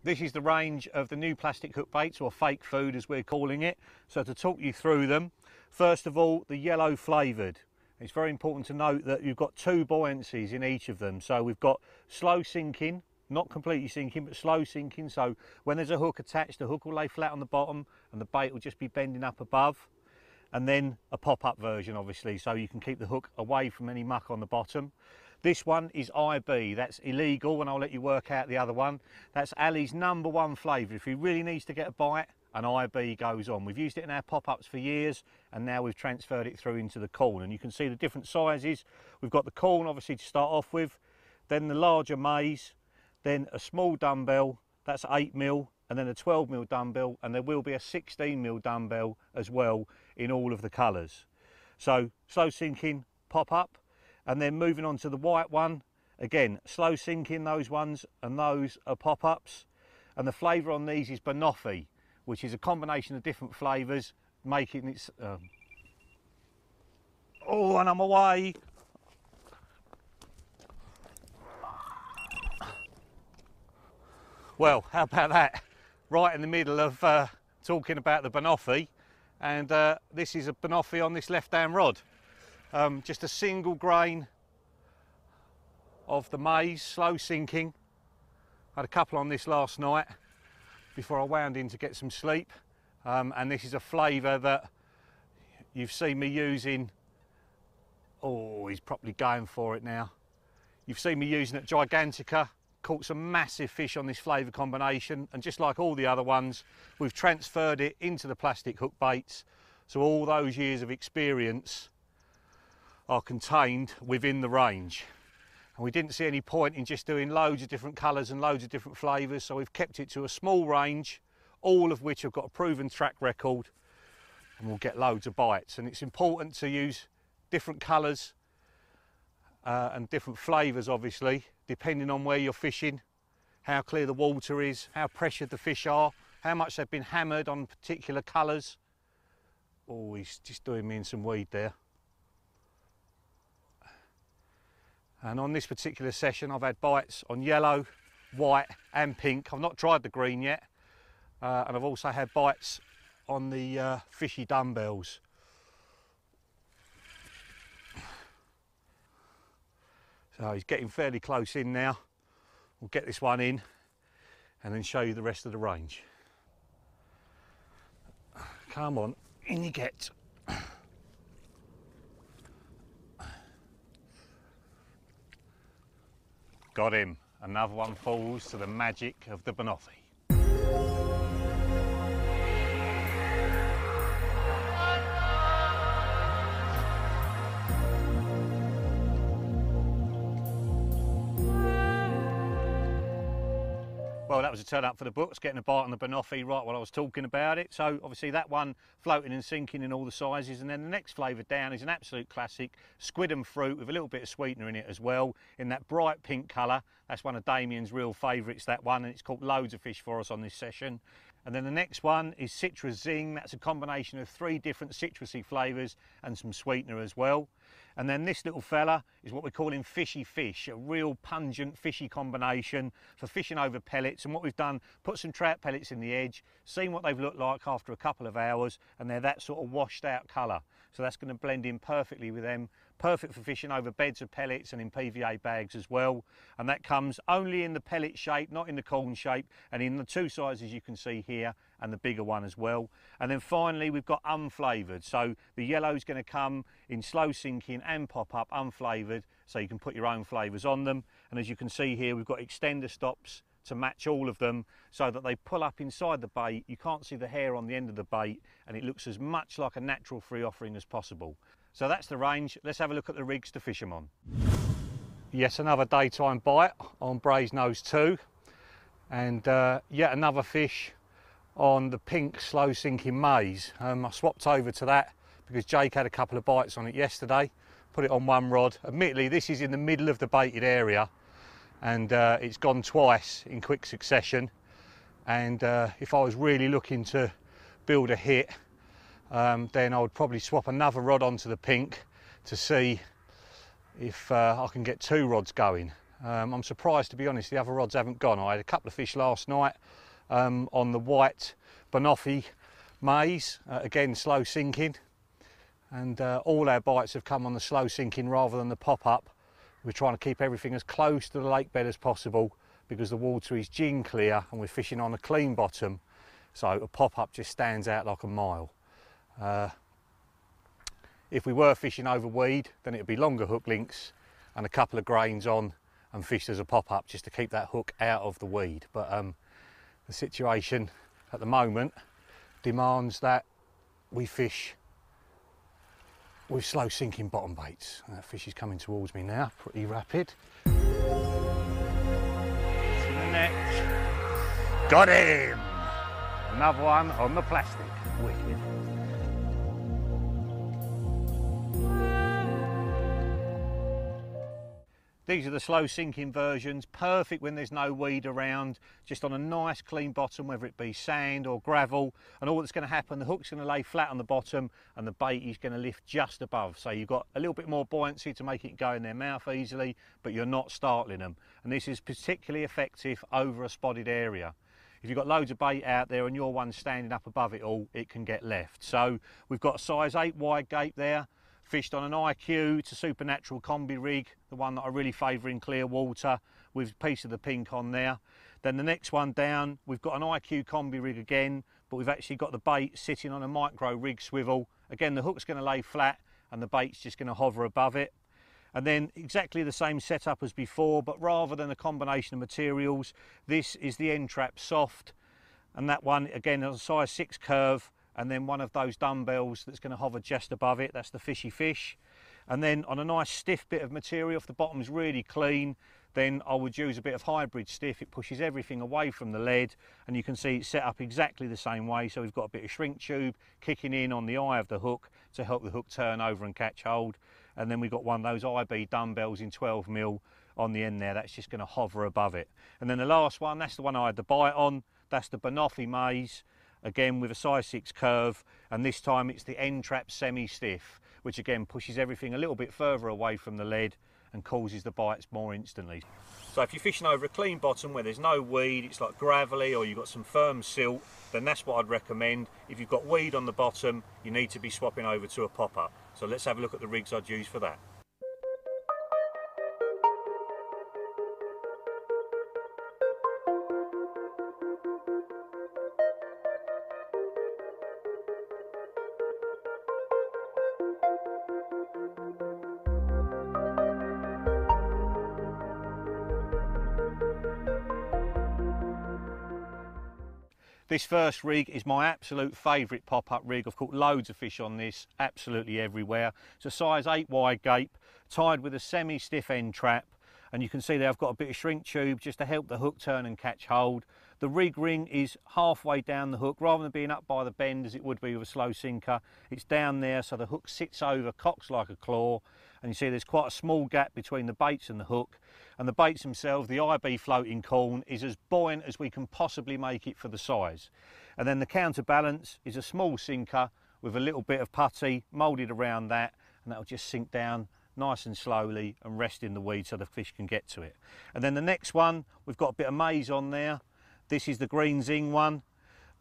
This is the range of the new plastic hook baits, or fake food as we're calling it. So to talk you through them, first of all, the yellow flavoured. It's very important to note that you've got two buoyancies in each of them. So we've got slow sinking, not completely sinking, but slow sinking. So when there's a hook attached, the hook will lay flat on the bottom and the bait will just be bending up above. And then a pop-up version, obviously, so you can keep the hook away from any muck on the bottom. This one is IB, that's illegal, and I'll let you work out the other one. That's Ali's #1 flavour. If he really needs to get a bite, an IB goes on. We've used it in our pop-ups for years, and now we've transferred it through into the corn. And you can see the different sizes. We've got the corn, obviously, to start off with, then the larger maize, then a small dumbbell, that's 8mm, and then a 12mm dumbbell, and there will be a 16mm dumbbell as well in all of the colours. So slow sinking, pop-up. And then moving on to the white one, again, slow sinking those ones, and those are pop-ups. And the flavour on these is banoffee, which is a combination of different flavours, making it... Oh, and I'm away. Well, how about that? Right in the middle of talking about the banoffee, and this is a banoffee on this left-hand rod. Just a single grain of the maize, slow sinking. I had a couple on this last night before I wound in to get some sleep. And this is a flavour that you've seen me using. Oh, he's properly going for it now. You've seen me using at Gigantica, caught some massive fish on this flavour combination, and just like all the other ones, we've transferred it into the plastic hook baits. So all those years of experience are contained within the range, and we didn't see any point in just doing loads of different colours and loads of different flavours, so we've kept it to a small range, all of which have got a proven track record, and we'll get loads of bites. And it's important to use different colours and different flavours, obviously, depending on where you're fishing, how clear the water is, how pressured the fish are, how much they've been hammered on particular colours. Oh, he's just doing me in some weed there. And on this particular session, I've had bites on yellow, white and pink. I've not tried the green yet. And I've also had bites on the fishy dumbbells. So he's getting fairly close in now. We'll get this one in and then show you the rest of the range. Come on, in you get. Got him. Another one falls to the magic of the banoffee. Well, that was a turn up for the books, getting a bite on the banoffee right while I was talking about it. So obviously that one floating and sinking in all the sizes. And then the next flavour down is an absolute classic, squid and fruit with a little bit of sweetener in it as well, in that bright pink colour. That's one of Damien's real favourites, that one, and it's caught loads of fish for us on this session. And then the next one is Citrus Zing. That's a combination of 3 different citrusy flavours and some sweetener as well. And then this little fella is what we're calling Fishy Fish, a real pungent fishy combination for fishing over pellets. And what we've done, put some trout pellets in the edge, seen what they've looked like after a couple of hours, and they're that sort of washed out colour. So that's going to blend in perfectly with them. Perfect for fishing over beds of pellets and in PVA bags as well. And that comes only in the pellet shape, not in the corn shape, and in the 2 sizes you can see here, and the bigger one as well. And then finally we've got unflavoured. So the yellow's going to come in slow sinking and pop-up unflavoured, so you can put your own flavours on them. And as you can see here, we've got extender stops to match all of them so that they pull up inside the bait. You can't see the hair on the end of the bait, and it looks as much like a natural free offering as possible. So that's the range. Let's have a look at the rigs to fish them on. Yes, another daytime bite on Braised Nose 2, and yet another fish on the pink slow sinking maize. I swapped over to that because Jake had a couple of bites on it yesterday, put it on one rod. Admittedly, this is in the middle of the baited area, and it's gone twice in quick succession. And if I was really looking to build a hit, then I would probably swap another rod onto the pink to see if I can get 2 rods going. I'm surprised, to be honest, the other rods haven't gone. I had a couple of fish last night on the white banoffee maize, again slow sinking, and all our bites have come on the slow sinking rather than the pop-up. We're trying to keep everything as close to the lake bed as possible because the water is gin clear and we're fishing on a clean bottom, so a pop-up just stands out like a mile. If we were fishing over weed, then it would be longer hook links and a couple of grains on and fished as a pop-up just to keep that hook out of the weed. But the situation at the moment demands that we fish with slow sinking bottom baits. And that fish is coming towards me now, pretty rapid. To the net. Got him! Another one on the plastic. Wicked. These are the slow sinking versions, perfect when there's no weed around, just on a nice clean bottom, whether it be sand or gravel. And all that's going to happen, the hook's going to lay flat on the bottom and the bait is going to lift just above. So you've got a little bit more buoyancy to make it go in their mouth easily, but you're not startling them. And this is particularly effective over a spotted area. If you've got loads of bait out there and your one's standing up above it all, it can get left. So we've got a size 8 wide gape there, fished on an IQ. It's a supernatural combi rig, the one that I really favour in clear water, with a piece of the pink on there. Then the next one down, we've got an IQ combi rig again, but we've actually got the bait sitting on a micro rig swivel. Again, the hook's going to lay flat and the bait's just going to hover above it. And then exactly the same setup as before, but rather than a combination of materials, this is the end trap soft, and that one again is a size 6 curve, and then one of those dumbbells that's going to hover just above it. That's the fishy fish. And then on a nice stiff bit of material, if the bottom's really clean, then I would use a bit of hybrid stiff. It pushes everything away from the lead, and you can see it's set up exactly the same way. So we've got a bit of shrink tube kicking in on the eye of the hook to help the hook turn over and catch hold. And then we've got one of those IB dumbbells in 12mm on the end there. That's just going to hover above it. And then the last one, that's the one I had the bite on. That's the banoffee maize, again with a size 6 curve, and this time it's the end trap semi-stiff, which again pushes everything a little bit further away from the lead and causes the bites more instantly. So if you're fishing over a clean bottom where there's no weed, it's like gravelly, or you've got some firm silt, then that's what I'd recommend. If you've got weed on the bottom, you need to be swapping over to a pop-up. So let's have a look at the rigs I'd use for that. This first rig is my absolute favourite pop-up rig. I've caught loads of fish on this, absolutely everywhere. It's a size 8 wide gape, tied with a semi-stiff end trap, and you can see there I've got a bit of shrink tube just to help the hook turn and catch hold. The rig ring is halfway down the hook, rather than being up by the bend as it would be with a slow sinker. It's down there so the hook sits over, cocks like a claw, and you see there's quite a small gap between the baits and the hook. And the baits themselves, the IB floating corn, is as buoyant as we can possibly make it for the size. And then the counterbalance is a small sinker with a little bit of putty moulded around that, and that'll just sink down nice and slowly and rest in the weed so the fish can get to it. And then the next one, we've got a bit of maize on there. This is the green zing one.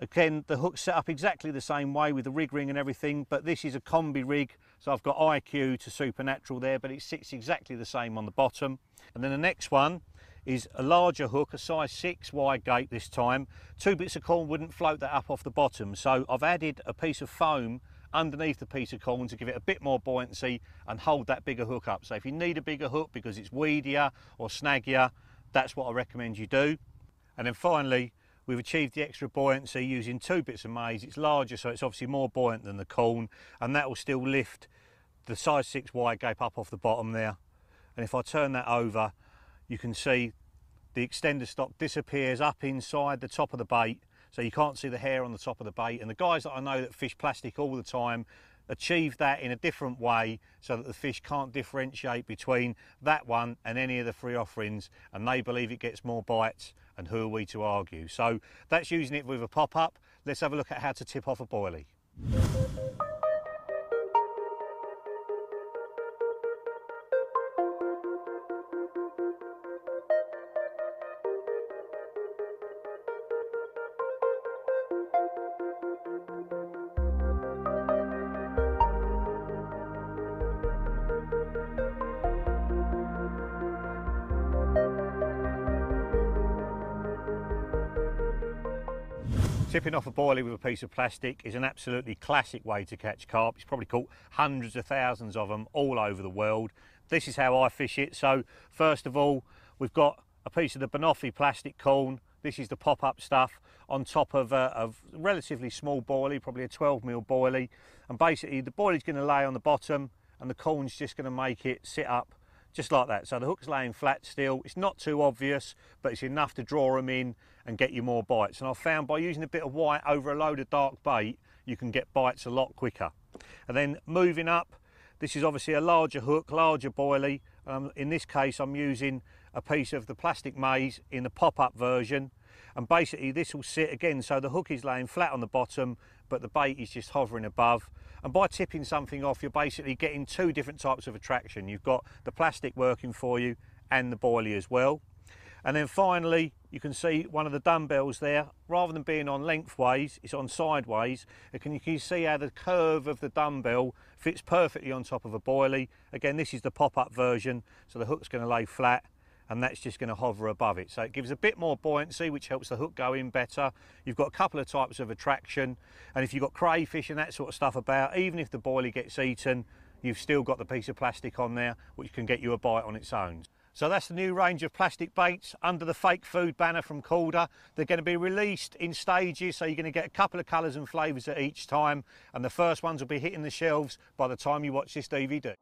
Again, the hook's set up exactly the same way with the rig ring and everything, but this is a combi rig, so I've got IQ to supernatural there, but it sits exactly the same on the bottom. And then the next one is a larger hook, a size 6 wide gape this time. 2 bits of corn wouldn't float that up off the bottom, so I've added a piece of foam underneath the piece of corn to give it a bit more buoyancy and hold that bigger hook up. So if you need a bigger hook because it's weedier or snaggier, that's what I recommend you do. And then finally, we've achieved the extra buoyancy using 2 bits of maize. It's larger, so it's obviously more buoyant than the corn, and that will still lift the size 6 wide gape up off the bottom there. And if I turn that over, you can see the extender stock disappears up inside the top of the bait, so you can't see the hair on the top of the bait. And the guys that I know that fish plastic all the time achieve that in a different way so that the fish can't differentiate between that one and any of the free offerings, and they believe it gets more bites, and who are we to argue? So that's using it with a pop-up. Let's have a look at how to tip off a boilie. Tipping off a boilie with a piece of plastic is an absolutely classic way to catch carp. It's probably caught hundreds of thousands of them all over the world. This is how I fish it. So first of all, we've got a piece of the banoffee plastic corn. This is the pop-up stuff on top of a relatively small boilie, probably a 12mm boilie. And basically the boilie's going to lay on the bottom and the corn's just going to make it sit up just like that. So the hook's laying flat still. It's not too obvious, but it's enough to draw them in and get you more bites. And I've found by using a bit of white over a load of dark bait, you can get bites a lot quicker. And then moving up, this is obviously a larger hook, larger boilie. In this case, I'm using a piece of the plastic maize in the pop-up version. And basically this will sit again, so the hook is laying flat on the bottom, but the bait is just hovering above. And by tipping something off, you're basically getting two different types of attraction. You've got the plastic working for you and the boilie as well. And then finally, you can see one of the dumbbells there, rather than being on lengthways, it's on sideways. You can see how the curve of the dumbbell fits perfectly on top of a boilie. Again, this is the pop-up version, so the hook's going to lay flat and that's just going to hover above it. So it gives a bit more buoyancy, which helps the hook go in better. You've got a couple of types of attraction, and if you've got crayfish and that sort of stuff about, even if the boilie gets eaten, you've still got the piece of plastic on there, which can get you a bite on its own. So that's the new range of plastic baits under the fake food banner from Calder. They're going to be released in stages, so you're going to get a couple of colours and flavours at each time, and the first ones will be hitting the shelves by the time you watch this DVD.